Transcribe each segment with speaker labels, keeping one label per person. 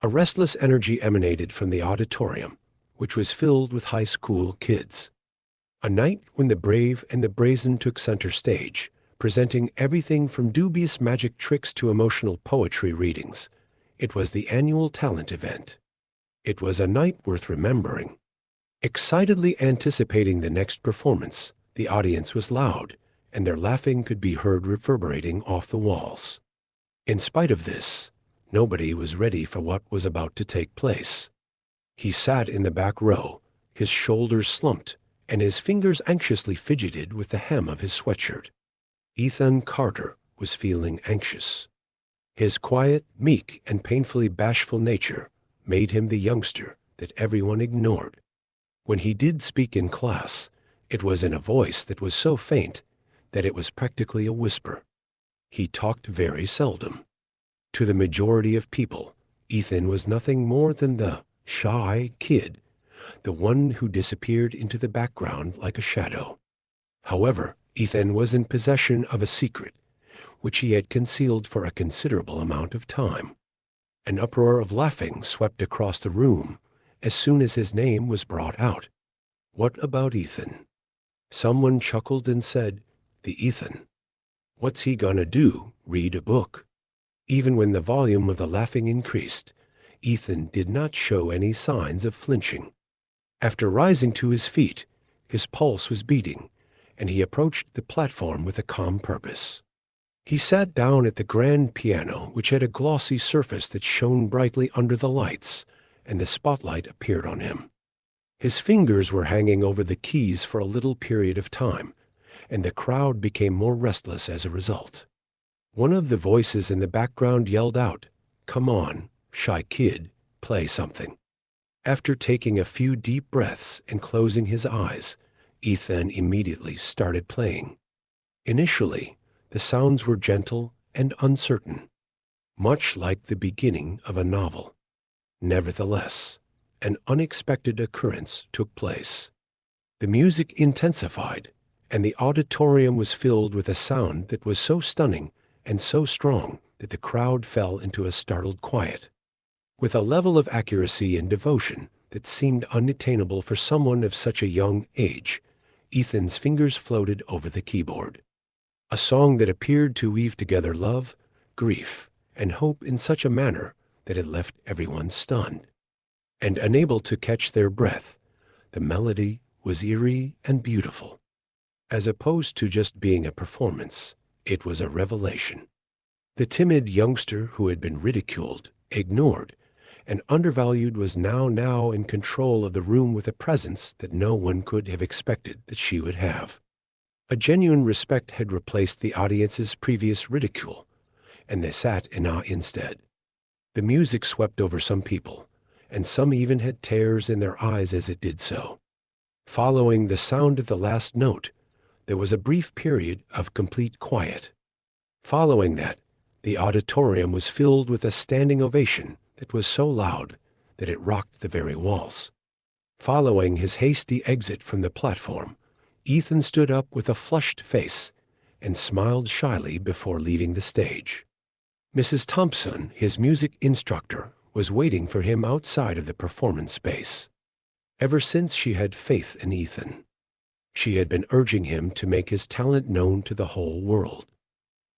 Speaker 1: A restless energy emanated from the auditorium, which was filled with high school kids. A night when the brave and the brazen took center stage, presenting everything from dubious magic tricks to emotional poetry readings. It was the annual talent event. It was a night worth remembering. Excitedly anticipating the next performance, the audience was loud, and their laughing could be heard reverberating off the walls. In spite of this, nobody was ready for what was about to take place. He sat in the back row, his shoulders slumped, and his fingers anxiously fidgeted with the hem of his sweatshirt. Ethan Carter was feeling anxious. His quiet, meek, and painfully bashful nature made him the youngster that everyone ignored. When he did speak in class, it was in a voice that was so faint that it was practically a whisper. He talked very seldom. To the majority of people, Ethan was nothing more than the shy kid, the one who disappeared into the background like a shadow. However, Ethan was in possession of a secret, which he had concealed for a considerable amount of time. An uproar of laughing swept across the room as soon as his name was brought out. What about Ethan? Someone chuckled and said, "The Ethan. What's he gonna do? Read a book?" Even when the volume of the laughing increased, Ethan did not show any signs of flinching. After rising to his feet, his pulse was beating, and he approached the platform with a calm purpose. He sat down at the grand piano, which had a glossy surface that shone brightly under the lights, and the spotlight appeared on him. His fingers were hanging over the keys for a little period of time, and the crowd became more restless as a result. One of the voices in the background yelled out, "Come on, shy kid, play something." After taking a few deep breaths and closing his eyes, Ethan immediately started playing. Initially, the sounds were gentle and uncertain, much like the beginning of a novel. Nevertheless, an unexpected occurrence took place. The music intensified, and the auditorium was filled with a sound that was so stunning and so strong that the crowd fell into a startled quiet. With a level of accuracy and devotion that seemed unattainable for someone of such a young age, Ethan's fingers floated over the keyboard. A song that appeared to weave together love, grief, and hope in such a manner that it left everyone stunned. And unable to catch their breath, the melody was eerie and beautiful. As opposed to just being a performance, it was a revelation. The timid youngster who had been ridiculed, ignored, and undervalued was now in control of the room with a presence that no one could have expected that she would have. A genuine respect had replaced the audience's previous ridicule, and they sat in awe instead. The music swept over some people, and some even had tears in their eyes as it did so. Following the sound of the last note, there was a brief period of complete quiet. Following that, the auditorium was filled with a standing ovation that was so loud that it rocked the very walls. Following his hasty exit from the platform, Ethan stood up with a flushed face and smiled shyly before leaving the stage. Mrs. Thompson, his music instructor, was waiting for him outside of the performance space. Ever since she had faith in Ethan, she had been urging him to make his talent known to the whole world.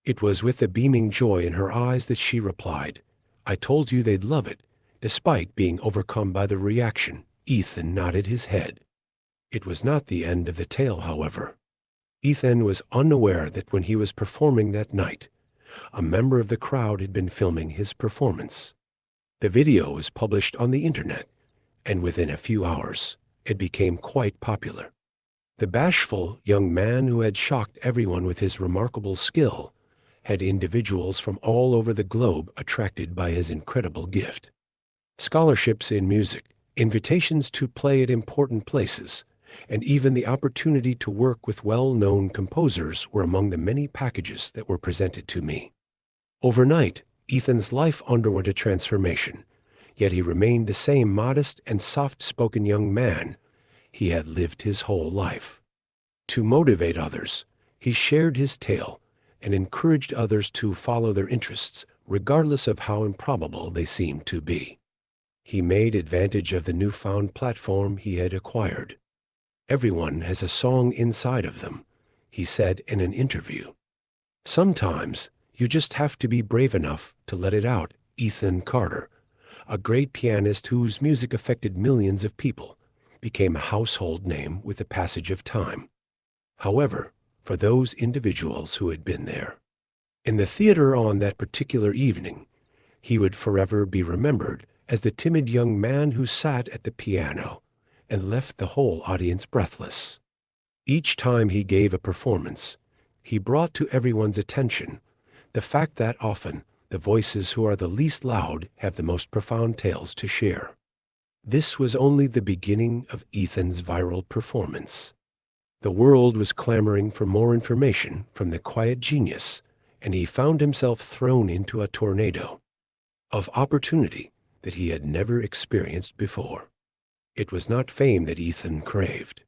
Speaker 1: It was with a beaming joy in her eyes that she replied, "I told you they'd love it." Despite being overcome by the reaction, Ethan nodded his head. It was not the end of the tale, however. Ethan was unaware that when he was performing that night, a member of the crowd had been filming his performance. The video was published on the internet, and within a few hours, it became quite popular. The bashful young man who had shocked everyone with his remarkable skill had individuals from all over the globe attracted by his incredible gift. Scholarships in music, invitations to play at important places, and even the opportunity to work with well-known composers were among the many packages that were presented to me. Overnight, Ethan's life underwent a transformation, yet he remained the same modest and soft-spoken young man he had lived his whole life. To motivate others, he shared his tale and encouraged others to follow their interests, regardless of how improbable they seemed to be. He made advantage of the newfound platform he had acquired. "Everyone has a song inside of them," he said in an interview. "Sometimes you just have to be brave enough to let it out." Ethan Carter, a great pianist whose music affected millions of people, became a household name with the passage of time. However, for those individuals who had been there, in the theater on that particular evening, he would forever be remembered as the timid young man who sat at the piano and left the whole audience breathless. Each time he gave a performance, he brought to everyone's attention the fact that often the voices who are the least loud have the most profound tales to share. This was only the beginning of Ethan's viral performance. The world was clamoring for more information from the quiet genius, and he found himself thrown into a tornado of opportunity that he had never experienced before. It was not fame that Ethan craved.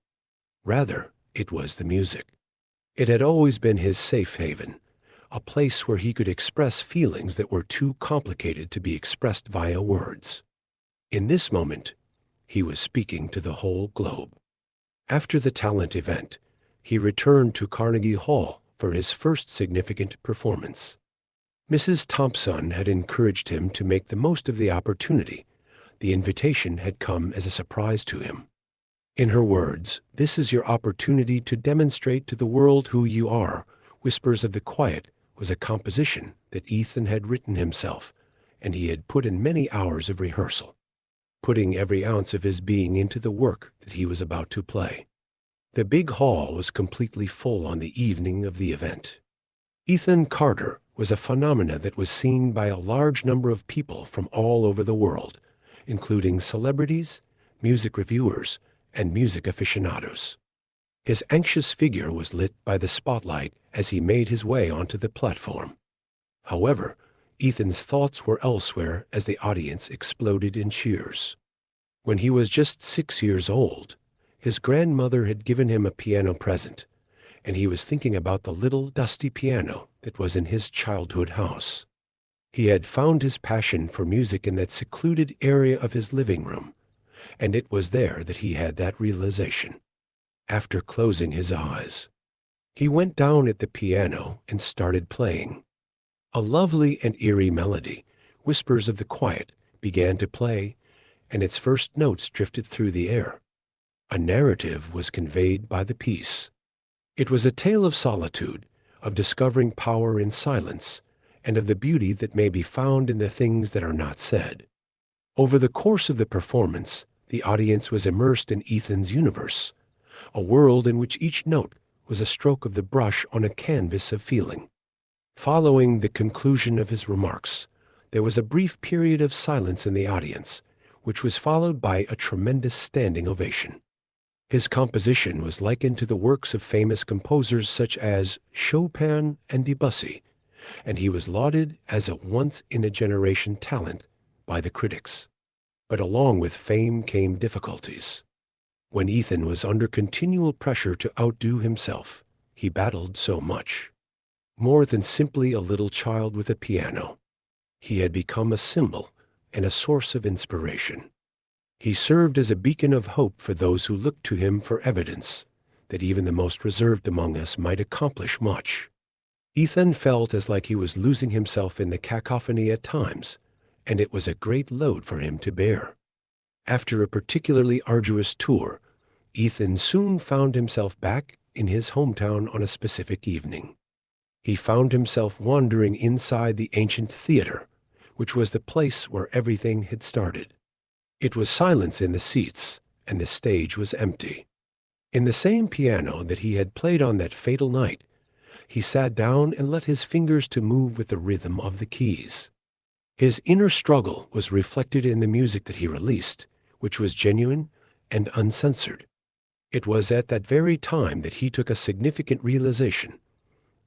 Speaker 1: Rather, it was the music. It had always been his safe haven, a place where he could express feelings that were too complicated to be expressed via words. In this moment, he was speaking to the whole globe. After the talent event, he returned to Carnegie Hall for his first significant performance. Mrs. Thompson had encouraged him to make the most of the opportunity. The invitation had come as a surprise to him. In her words, "This is your opportunity to demonstrate to the world who you are." Whispers of the Quiet was a composition that Ethan had written himself, and he had put in many hours of rehearsal, putting every ounce of his being into the work that he was about to play. The big hall was completely full on the evening of the event. Ethan Carter was a phenomena that was seen by a large number of people from all over the world, including celebrities, music reviewers, and music aficionados. His anxious figure was lit by the spotlight as he made his way onto the platform. However, Ethan's thoughts were elsewhere as the audience exploded in cheers. When he was just 6 years old, his grandmother had given him a piano present, and he was thinking about the little dusty piano that was in his childhood house. He had found his passion for music in that secluded area of his living room, and it was there that he had that realization. After closing his eyes, he went down at the piano and started playing. A lovely and eerie melody, Whispers of the Quiet, began to play, and its first notes drifted through the air. A narrative was conveyed by the piece. It was a tale of solitude, of discovering power in silence, and of the beauty that may be found in the things that are not said. Over the course of the performance, the audience was immersed in Ethan's universe, a world in which each note was a stroke of the brush on a canvas of feeling. Following the conclusion of his remarks, there was a brief period of silence in the audience, which was followed by a tremendous standing ovation. His composition was likened to the works of famous composers such as Chopin and Debussy, and he was lauded as a once-in-a-generation talent by the critics. But along with fame came difficulties. When Ethan was under continual pressure to outdo himself, he battled so much. More than simply a little child with a piano, he had become a symbol and a source of inspiration. He served as a beacon of hope for those who looked to him for evidence that even the most reserved among us might accomplish much. Ethan felt as like he was losing himself in the cacophony at times, and it was a great load for him to bear. After a particularly arduous tour, Ethan soon found himself back in his hometown on a specific evening. He found himself wandering inside the ancient theater, which was the place where everything had started. It was silence in the seats, and the stage was empty. In the same piano that he had played on that fatal night, he sat down and let his fingers to move with the rhythm of the keys. His inner struggle was reflected in the music that he released, which was genuine and uncensored. It was at that very time that he took a significant realization.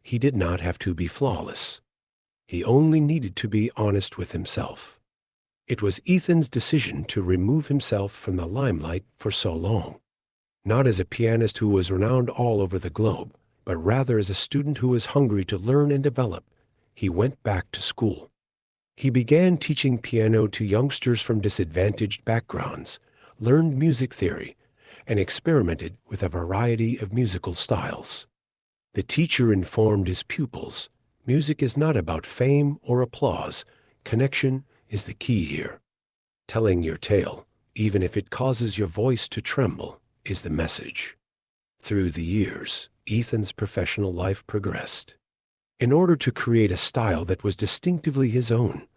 Speaker 1: He did not have to be flawless. He only needed to be honest with himself. It was Ethan's decision to remove himself from the limelight for so long, not as a pianist who was renowned all over the globe, but rather as a student who was hungry to learn and develop. He went back to school. He began teaching piano to youngsters from disadvantaged backgrounds, learned music theory, and experimented with a variety of musical styles. The teacher informed his pupils, "Music is not about fame or applause. Connection is the key here. Telling your tale, even if it causes your voice to tremble, is the message." Through the years, Ethan's professional life progressed. In order to create a style that was distinctively his own,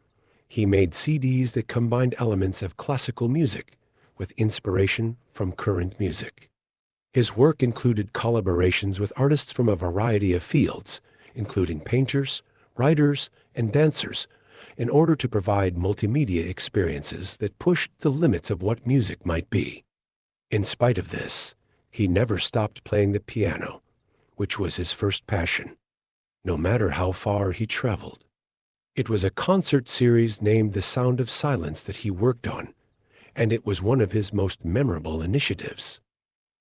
Speaker 1: he made CDs that combined elements of classical music with inspiration from current music. His work included collaborations with artists from a variety of fields, including painters, writers, and dancers, in order to provide multimedia experiences that pushed the limits of what music might be. In spite of this, he never stopped playing the piano, which was his first passion, no matter how far he traveled. It was a concert series named The Sound of Silence that he worked on, and it was one of his most memorable initiatives.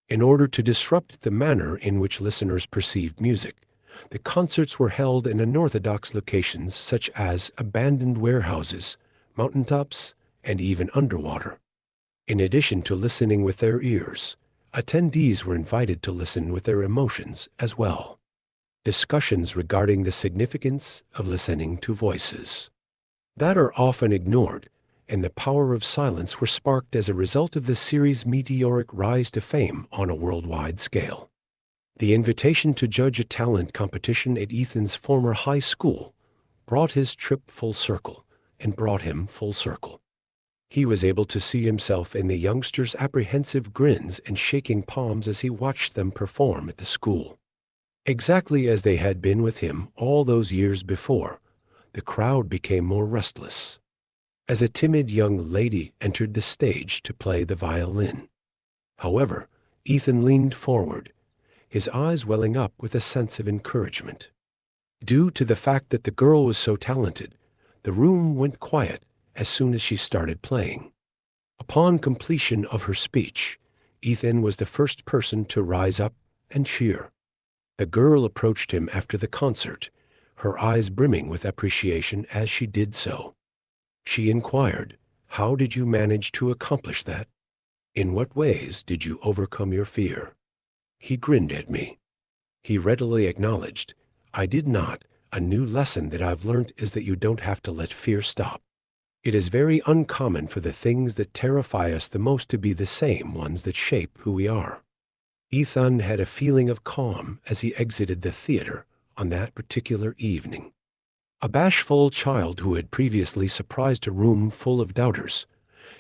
Speaker 1: In order to disrupt the manner in which listeners perceived music, the concerts were held in unorthodox locations such as abandoned warehouses, mountaintops, and even underwater. In addition to listening with their ears, attendees were invited to listen with their emotions as well. Discussions regarding the significance of listening to voices that are often ignored and the power of silence were sparked as a result of the series' meteoric rise to fame on a worldwide scale. The invitation to judge a talent competition at Ethan's former high school brought his trip full circle and brought him full circle. He was able to see himself in the youngsters' apprehensive grins and shaking palms as he watched them perform at the school. Exactly as they had been with him all those years before, the crowd became more restless as a timid young lady entered the stage to play the violin. However, Ethan leaned forward, his eyes welling up with a sense of encouragement. Due to the fact that the girl was so talented, the room went quiet as soon as she started playing. Upon completion of her speech, Ethan was the first person to rise up and cheer. The girl approached him after the concert, her eyes brimming with appreciation as she did so. She inquired, "How did you manage to accomplish that? In what ways did you overcome your fear?" He grinned at me. He readily acknowledged, "I did not. A new lesson that I've learned is that you don't have to let fear stop. It is very uncommon for the things that terrify us the most to be the same ones that shape who we are." Ethan had a feeling of calm as he exited the theater on that particular evening. A bashful child who had previously surprised a room full of doubters,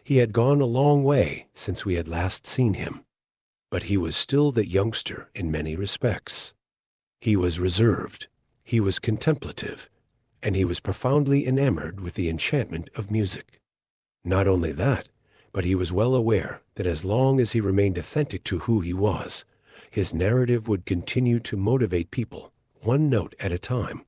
Speaker 1: he had gone a long way since we had last seen him. But he was still the youngster in many respects. He was reserved, he was contemplative, and he was profoundly enamored with the enchantment of music. Not only that, but he was well aware that as long as he remained authentic to who he was, his narrative would continue to motivate people, one note at a time.